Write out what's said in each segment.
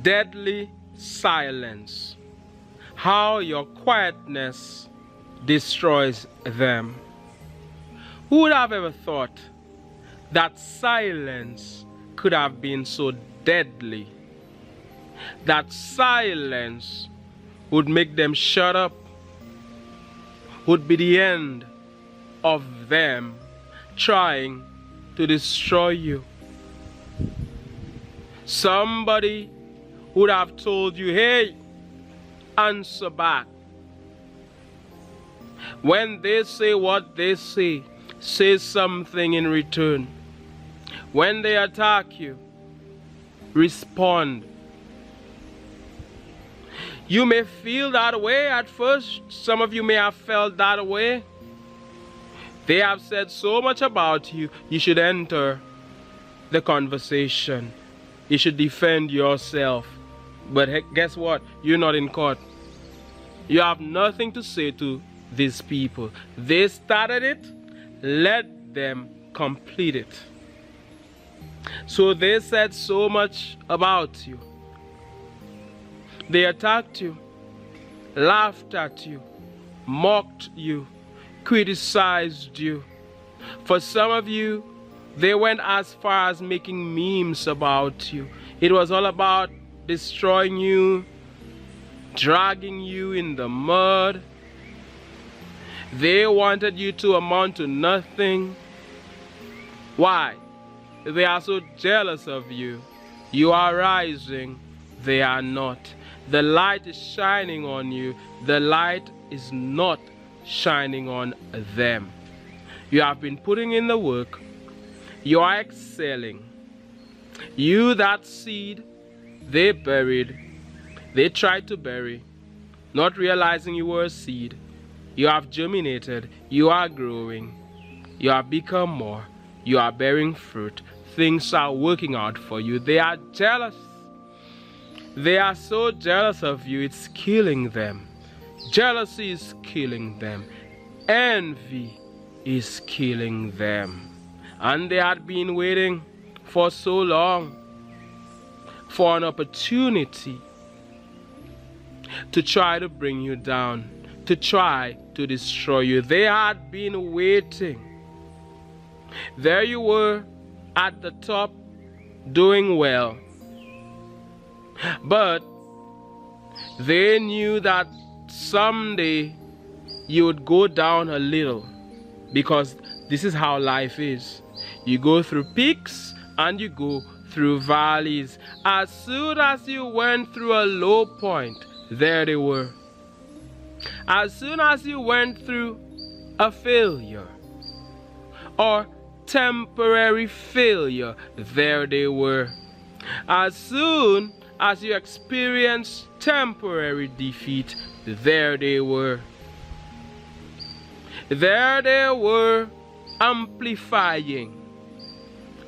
deadly silence. How your quietness destroys them. Who would have ever thought that silence could have been so deadly? That silence would make them shut up, would be the end of them trying to destroy you. Somebody would have told you, hey, answer back. When they say what they say something in return. When they attack you, respond. You may feel that way at first. Some of you may have felt that way. They have said so much about you. You should enter the conversation. You should defend yourself. But guess what? You're not in court. You have nothing to say to these people. They started it. Let them complete it. So they said so much about you. They attacked you, laughed at you, mocked you, criticized you. For some of you, they went as far as making memes about you. It was all about destroying you, dragging you in the mud. They wanted you to amount to nothing. Why? They are so jealous of you. You are rising, they are not. The light is shining on you. The light is not shining on them. You have been putting in the work. You are excelling. You, that seed they buried, they tried to bury, not realizing you were a seed. You have germinated. You are growing. You have become more. You are bearing fruit. Things are working out for you. They are jealous. They are so jealous of you, it's killing them. Jealousy is killing them. Envy is killing them. And they had been waiting for so long for an opportunity to try to bring you down, to try to destroy you. They had been waiting. There you were at the top, doing well. But they knew that someday you would go down a little, because this is how life is. You go through peaks and you go through valleys. As soon as you went through a low point, there they were. As soon as you went through a failure or temporary failure, there they were. As soon as you experienced temporary defeat, there they were. There they were, amplifying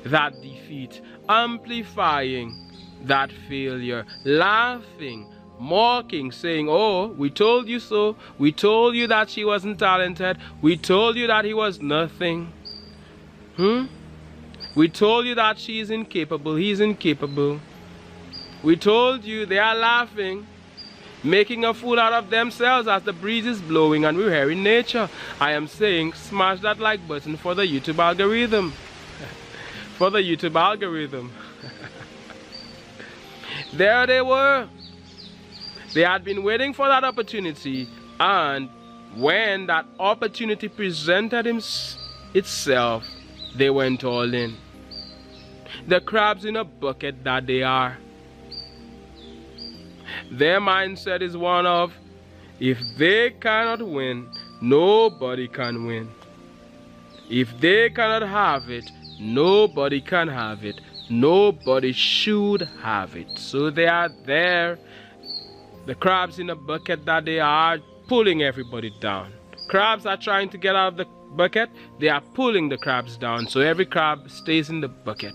that defeat, amplifying that failure, laughing, mocking, saying, oh, we told you so. We told you that she wasn't talented. We told you that he was nothing. We told you that she is incapable. He's incapable. We told you. They are laughing, making a fool out of themselves as the breeze is blowing and we're here in nature. I am saying, smash that like button for the YouTube algorithm. For the YouTube algorithm. There they were. They had been waiting for that opportunity, and when that opportunity presented itself, they went all in. The crabs in a bucket that they are. Their mindset is one of, if they cannot win, nobody can win. If they cannot have it, nobody can have it. Nobody should have it. So they are there, the crabs in a bucket that they are, pulling everybody down. Crabs are trying to get out of the bucket. They are pulling the crabs down, so every crab stays in the bucket,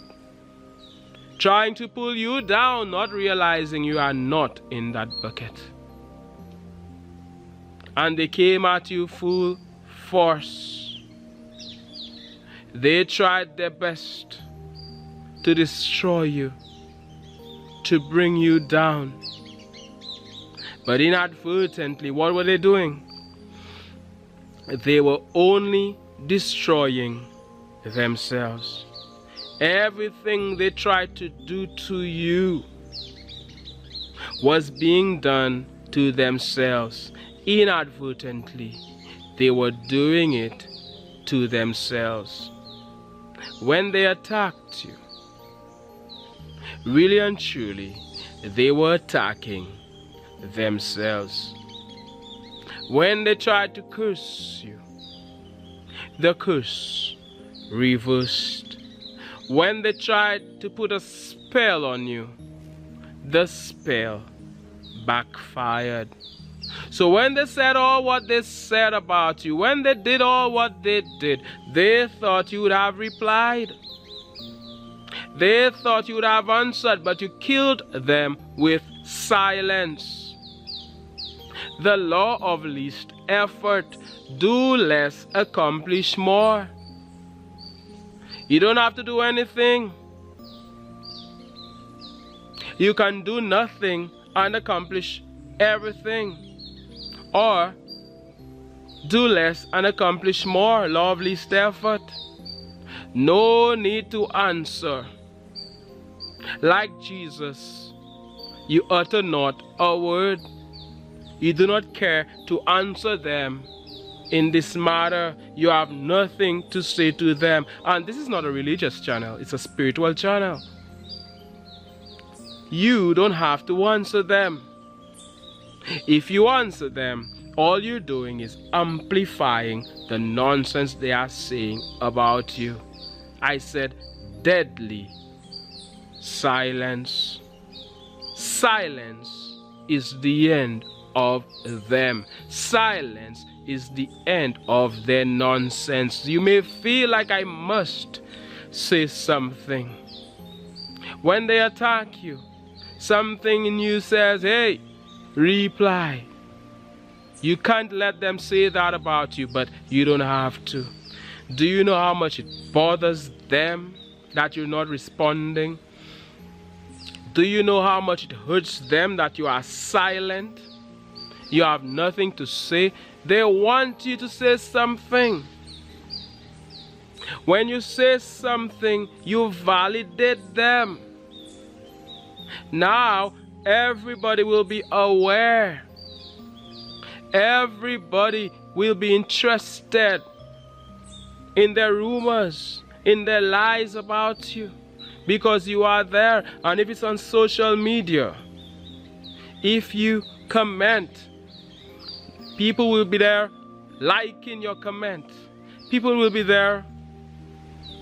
trying to pull you down, not realizing you are not in that bucket. And they came at you full force. They tried their best to destroy you, to bring you down. But inadvertently, what were they doing? They were only destroying themselves. Everything they tried to do to you was being done to themselves. Inadvertently, they were doing it to themselves. When they attacked you, really and truly, they were attacking themselves. When they tried to curse you, the curse reversed. When they tried to put a spell on you, the spell backfired. So when they said all what they said about you, when they did all what they did, they thought you would have replied. They thought you would have answered, but you killed them with silence. The law of least effort. Do less, accomplish more. You don't have to do anything. You can do nothing and accomplish everything. Or do less and accomplish more. Law of least effort. No need to answer. Like Jesus, you utter not a word. You do not care to answer them in this matter. You have nothing to say to them. And this is not a religious channel, it's a spiritual channel. You don't have to answer them. If you answer them, all you're doing is amplifying the nonsense they are saying about you. I said deadly silence. Silence is the end of them. Silence is the end of their nonsense. You may feel like I must say something. When they attack you, something in you says, hey, reply. You can't let them say that about you, but you don't have to. Do you know how much it bothers them that you're not responding? Do you know how much it hurts them that you are silent? You have nothing to say. They want you to say something. When you say something, you validate them. Now, everybody will be aware. Everybody will be interested in their rumors, in their lies about you, because you are there. And if it's on social media, if you comment, people will be there liking your comment. People will be there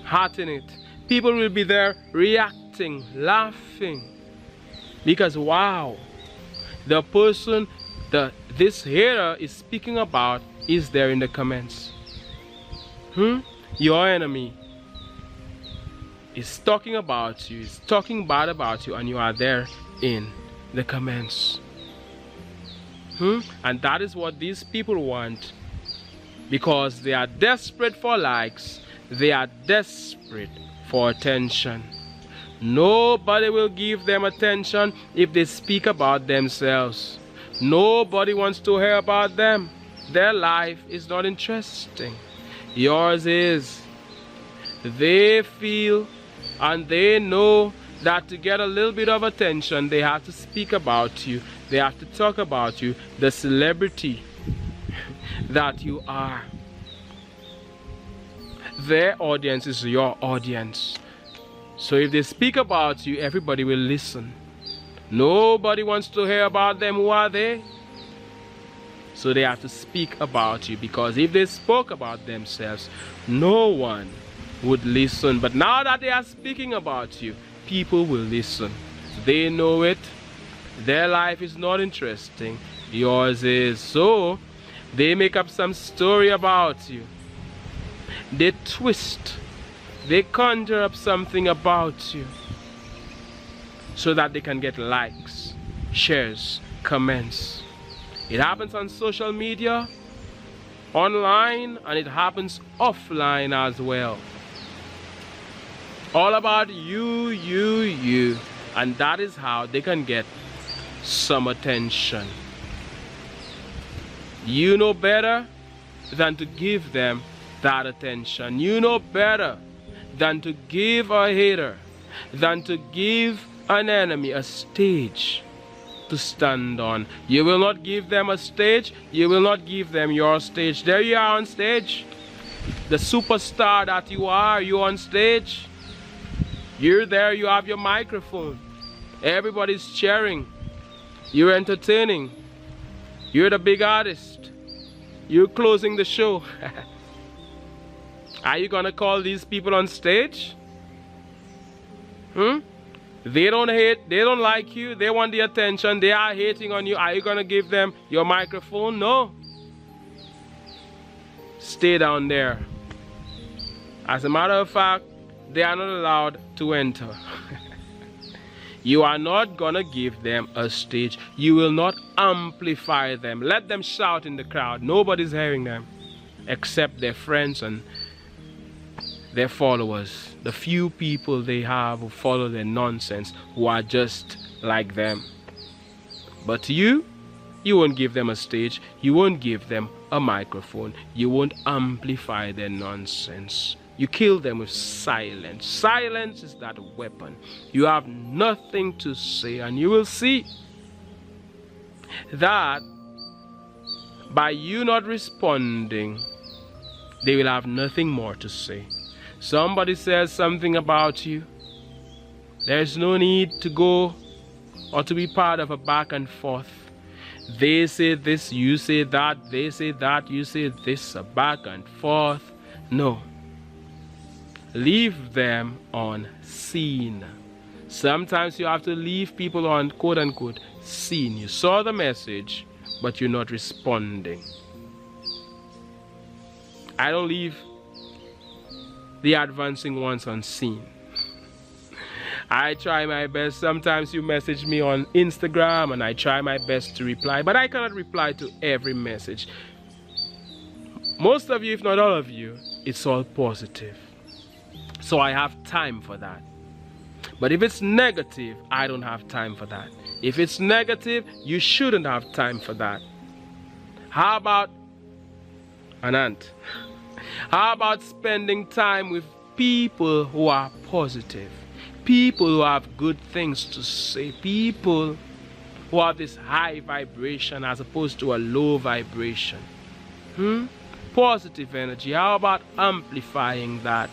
hearting it. People will be there reacting, laughing. Because wow, the person that this hater is speaking about is there in the comments. Your enemy is talking about you, is talking bad about you, and you are there in the comments. And that is what these people want, because they are desperate for likes. They are desperate for attention. Nobody will give them attention if they speak about themselves. Nobody wants to hear about them. Their life is not interesting. Yours is. They feel and they know that to get a little bit of attention, they have to speak about you. They have to talk about you, the celebrity that you are. Their audience is your audience. So if they speak about you, everybody will listen. Nobody wants to hear about them. Who are they? So they have to speak about you, because if they spoke about themselves, no one would listen. But now that they are speaking about you, people will listen. They know it. Their life is not interesting. Yours is. So they make up some story about you. They twist. They conjure up something about you so that they can get likes, shares, comments. It happens on social media, online, and it happens offline as well. All about you, you, you. And that is how they can get some attention. You know better than to give them that attention. You know better than to give a hater, than to give an enemy a stage to stand on. You will not give them a stage. You will not give them your stage. There you are on stage. The superstar that you are, you're on stage. You're there, you have your microphone. Everybody's cheering. You're entertaining. You're the big artist. You're closing the show. Are you gonna call these people on stage? They don't hate, they don't like you, they want the attention, they are hating on you. Are you gonna give them your microphone? No. Stay down there. As a matter of fact, they are not allowed to enter. You are not gonna give them a stage. You will not amplify them. Let them shout in the crowd. Nobody's hearing them except their friends and their followers. The few people they have who follow their nonsense, who are just like them. But to you, you won't give them a stage. You won't give them a microphone. You won't amplify their nonsense. You kill them with silence. Silence is that weapon. You have nothing to say, and you will see that by you not responding, they will have nothing more to say. Somebody says something about you. There's no need to go or to be part of a back and forth. They say this, you say that, they say that, you say this, a back and forth. No. Leave them on scene. Sometimes you have to leave people on quote unquote scene. You saw the message, but you're not responding. I don't leave the advancing ones on scene. I try my best. Sometimes you message me on Instagram and I try my best to reply, but I cannot reply to every message. Most of you, if not all of you, it's all positive. So I have time for that. But if it's negative, I don't have time for that. If it's negative, you shouldn't have time for that. How about an ant? How about spending time with people who are positive? People who have good things to say. People who have this high vibration as opposed to a low vibration. Positive energy. How about amplifying that?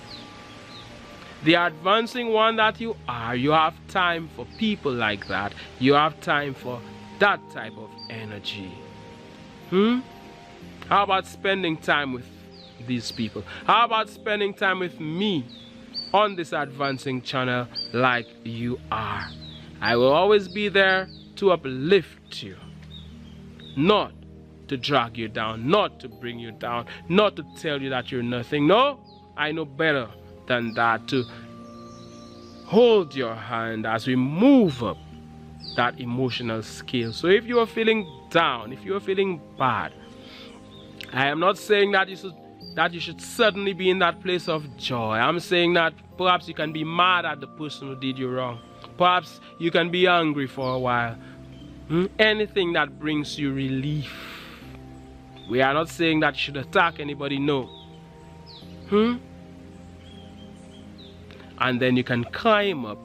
The advancing one that you are, you have time for people like that. You have time for that type of energy. How about spending time with these people? How about spending time with me on this advancing channel like you are? I will always be there to uplift you, not to drag you down, not to bring you down, not to tell you that you're nothing. No, I know better than that, to hold your hand as we move up that emotional scale. So if you are feeling down, if you are feeling bad, I am not saying that you should suddenly be in that place of joy. I'm saying that perhaps you can be mad at the person who did you wrong. Perhaps you can be angry for a while. Anything that brings you relief. We are not saying that you should attack anybody, no. And then you can climb up.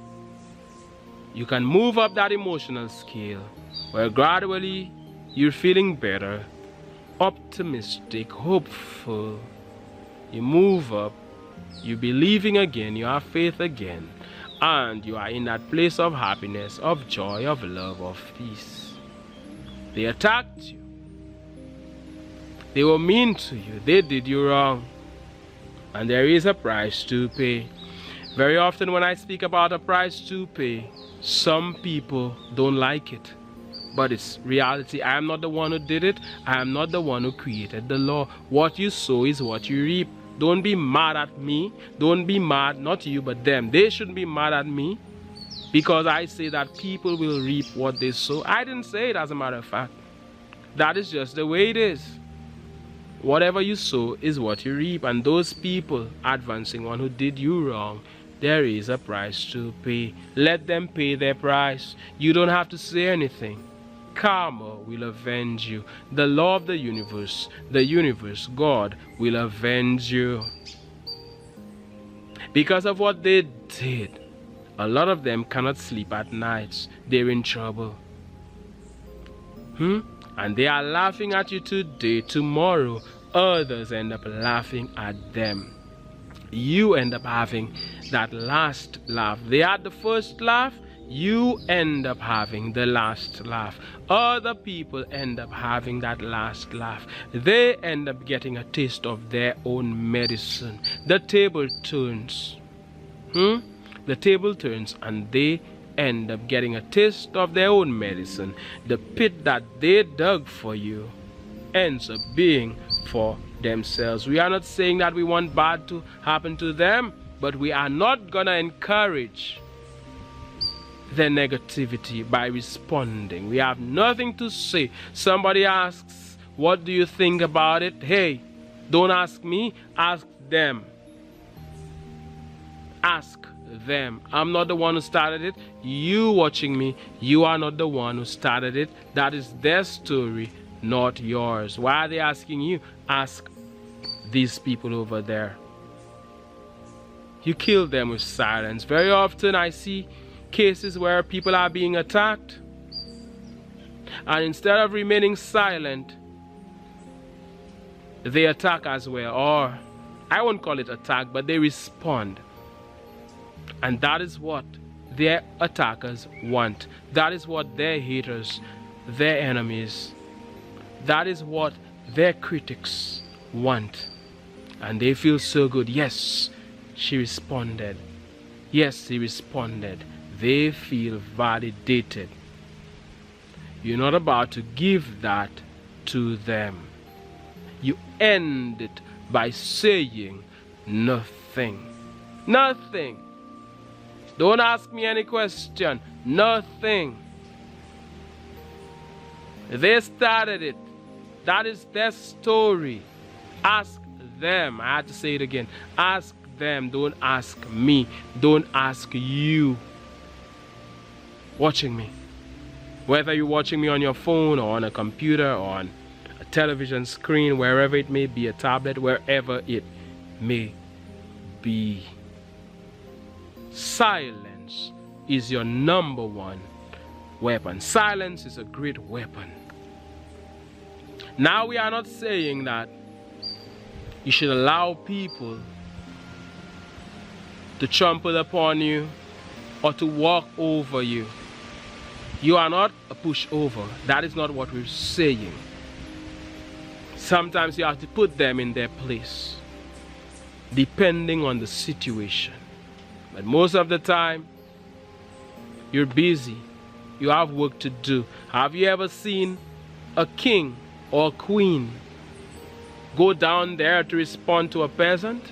You can move up that emotional scale where gradually you're feeling better, optimistic, hopeful. You move up, you're believing again, you have faith again, and you are in that place of happiness, of joy, of love, of peace. They attacked you. They were mean to you. They did you wrong. And there is a price to pay. Very often when I speak about a price to pay, some people don't like it. But it's reality. I am not the one who did it. I am not the one who created the law. What you sow is what you reap. Don't be mad at me. Don't be mad, not you, but them. They shouldn't be mad at me because I say that people will reap what they sow. I didn't say it, as a matter of fact. That is just the way it is. Whatever you sow is what you reap. And those people, advancing one who did you wrong, there is a price to pay. Let them pay their price. You don't have to say anything. Karma will avenge you. The law of the universe, God, will avenge you. Because of what they did, a lot of them cannot sleep at nights. They're in trouble. And they are laughing at you today. Tomorrow, others end up laughing at them. You end up having that last laugh. They had the first laugh. You end up having the last laugh. Other people end up having that last laugh. They end up getting a taste of their own medicine. The table turns. The table turns and they end up getting a taste of their own medicine. The pit that they dug for you ends up being for themselves. We are not saying that we want bad to happen to them, but we are not gonna encourage their negativity by responding. We have nothing to say. Somebody asks, what do you think about it? Hey, don't ask me, ask them. Ask them. I'm not the one who started it. You watching me, you are not the one who started it. That is their story, not yours. Why are they asking you? Ask these people over there. You kill them with silence. Very often I see cases where people are being attacked, and instead of remaining silent, they attack as well. Or I won't call it attack, but they respond. And that is what their attackers want. That is what their haters, their enemies, that is what their critics want. And they feel so good. Yes, she responded. Yes, he responded. They feel validated. You're not about to give that to them. You end it by saying nothing. Nothing. Don't ask me any question. Nothing. They started it. That is their story. Ask them. I had to say it again. Ask them. Don't ask me. Don't ask you. Watching me. Whether you're watching me on your phone or on a computer or on a television screen, wherever it may be, a tablet, wherever it may be. Silence is your number one weapon. Silence is a great weapon. Now we are not saying that you should allow people to trample upon you or to walk over you. You are not a pushover. That is not what we're saying. Sometimes you have to put them in their place, depending on the situation. But most of the time, you're busy. You have work to do. Have you ever seen a king or a queen go down there to respond to a peasant?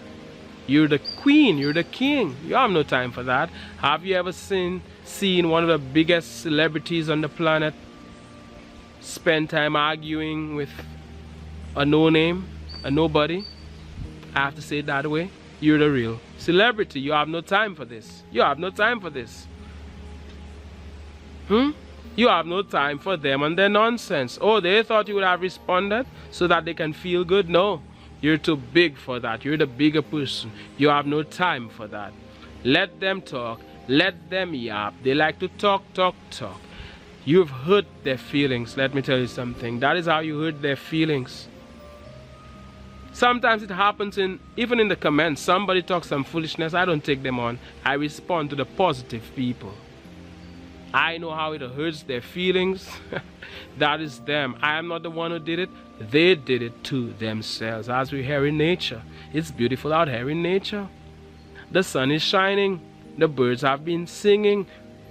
You're the queen, you're the king. You have no time for that. Have you ever seen one of the biggest celebrities on the planet spend time arguing with a no-name, a nobody? I have to say it that way. You're the real celebrity. You have no time for this. You have no time for this. You have no time for them and their nonsense. Oh, they thought you would have responded so that they can feel good? No. You're too big for that. You're the bigger person. You have no time for that. Let them talk. Let them yap. They like to talk. You've hurt their feelings. Let me tell you something. That is how you hurt their feelings. Sometimes it happens even in the comments. Somebody talks some foolishness. I don't take them on. I respond to the positive people. I know how it hurts their feelings. That is them. I am not the one who did it. They did it to themselves. As we hear in nature, it's beautiful out here in nature. The sun is shining. The birds have been singing.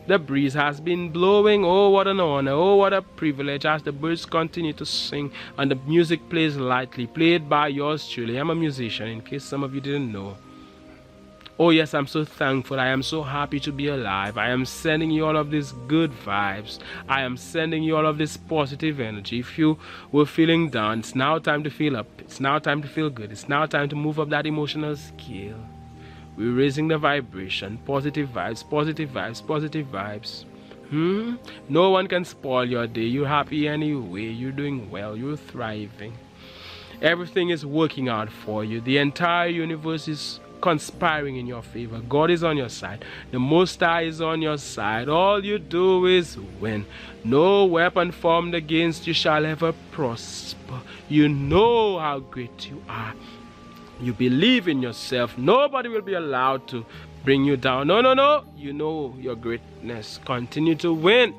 The breeze has been blowing. Oh, what an honor. Oh, what a privilege as the birds continue to sing and the music plays lightly, played by yours truly. I'm a musician, in case some of you didn't know. Oh yes, I'm so thankful. I am so happy to be alive. I am sending you all of these good vibes. I am sending you all of this positive energy. If you were feeling down, it's now time to feel up. It's now time to feel good. It's now time to move up that emotional scale. We're raising the vibration. Positive vibes, positive vibes, positive vibes. No one can spoil your day. You're happy anyway. You're doing well. You're thriving. Everything is working out for you. The entire universe is conspiring in your favor. God is on your side. The Most High is on your side. All you do is win. No weapon formed against you shall ever prosper. You know how great you are. You believe in yourself. Nobody will be allowed to bring you down. No, no, no. You know your greatness. Continue to win.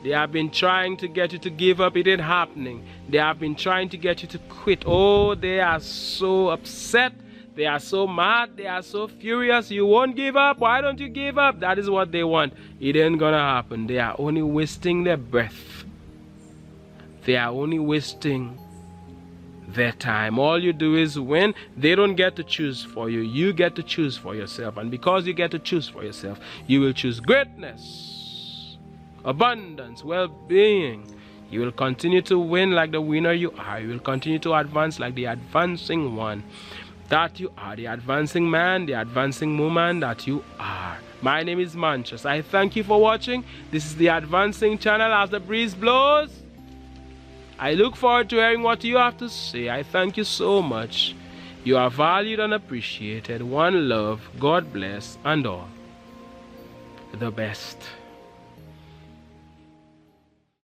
They have been trying to get you to give up. It ain't happening. They have been trying to get you to quit. Oh, they are so upset. They are so mad. They are so furious. You won't give up. Why don't you give up? That is what they want. It ain't gonna happen. They are only wasting their breath. They are only wasting their time. All you do is win. They don't get to choose for you. You get to choose for yourself. And because you get to choose for yourself, you will choose greatness, abundance, well-being. You will continue to win like the winner you are. You will continue to advance like the advancing one that you are, the advancing man, the advancing woman that you are. My name is Mantius. I thank you for watching. This is the Advancing Channel as the breeze blows. I look forward to hearing what you have to say. I thank you so much. You are valued and appreciated. One love. God bless and all the best.